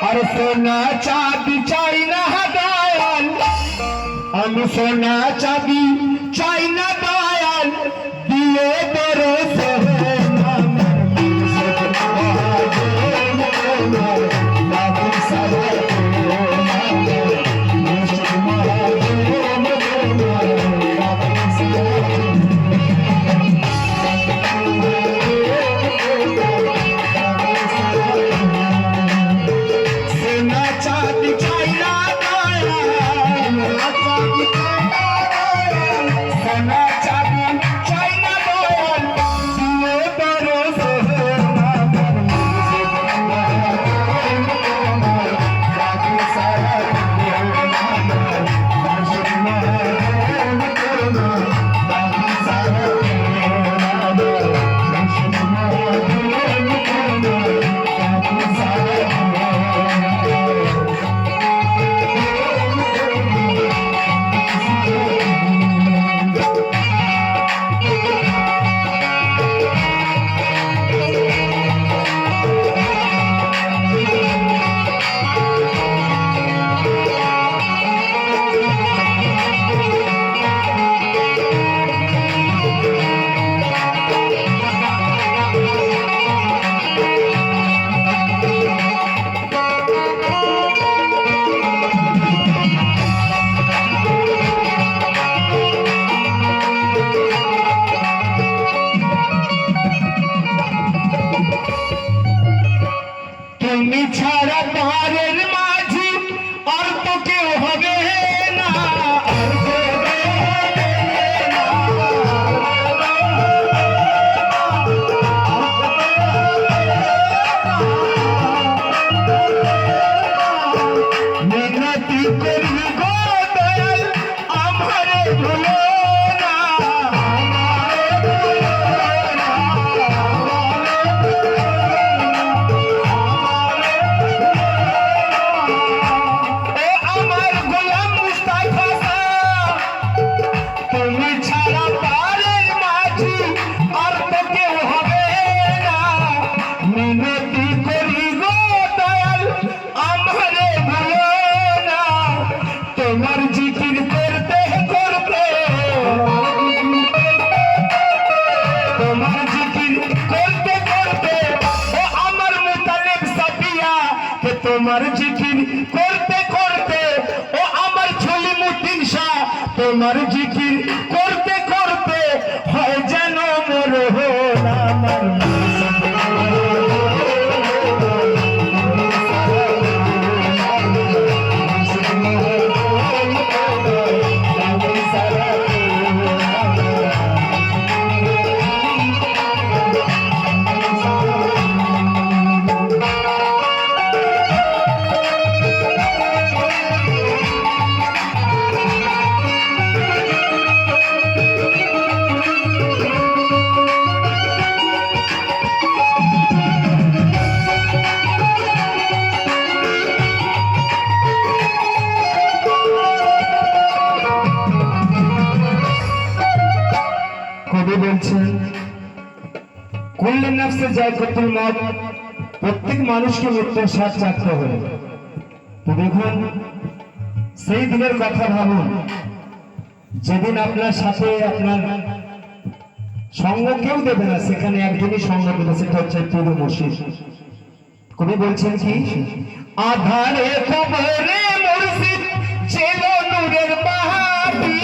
আর সোনা চাঁদি চাই না দয়াল, আমি সোনা চাঁদি চাই না দয়াল, দিয়ে বেরো তুমি ছাড়া পাহাড়ের মাঝি আর তো কেউ হবে না, আর মিনতি করি গো দয়াল আমারে ভুলো না। তুমি ছাড়া পারের মাঝি আর তো কেউ হবে না, মিনতি করি গো দয়াল আমারে ভুলো না। তোমার জিকির করতে করতে, তোমার জিকির করতে করতে ও আমার মুতালিব সাফিয়া, কে তোমার জিকির করতে করতে ও আমার ছলিমুদ্দিন শাহ, তোমার জিকির করতে করতে হয় যেন মোর আমার বলছেন কুল্লি নাফসে যায়কাতুল মউত, প্রত্যেক মানুষকে মৃত্যুর স্বাদ চাখতে হবে। তো দেখুন সেই দিনের কথা ভাবুন যেদিন আপনার সাথে আপনার সঙ্গ কেউ দেবে না, সেখানে একজনই সঙ্গ দেবে, সেটা হচ্ছে পীর মুর্শিদ। কবি বলছেন কি, আধারে কবরে মুর্শিদ ছিল নূরের বাহারি,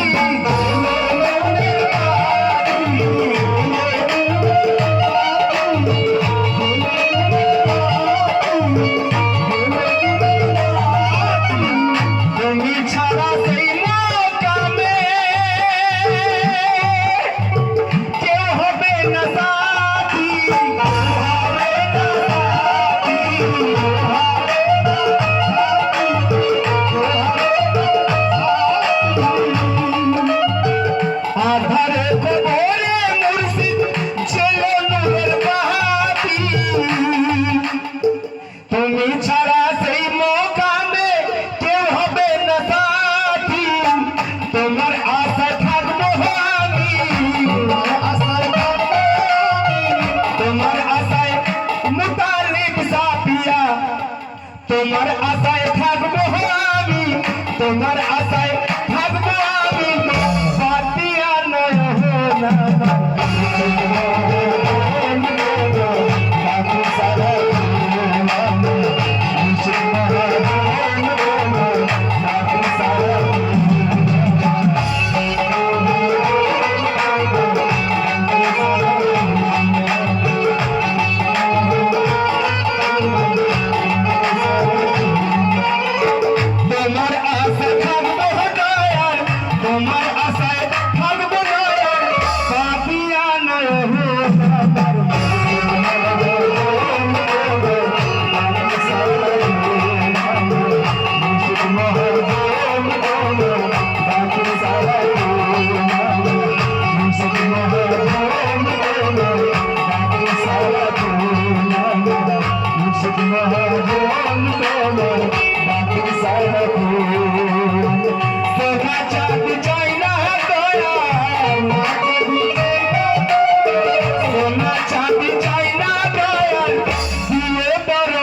তোমার আশায় থাকবো আমি, তোমার আশায় থাকবো আমি, বাতিয়া নয় তোমার আশায় থাকবো দয়াল, তোমার আশায় থাকবো দয়াল, পাপিয়া নয় সোনা চাঁদ চাই না দয়াল, সোনা চাঁদ চাই না দয়াল, দিয়ে বড়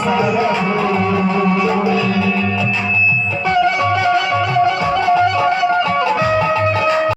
সারা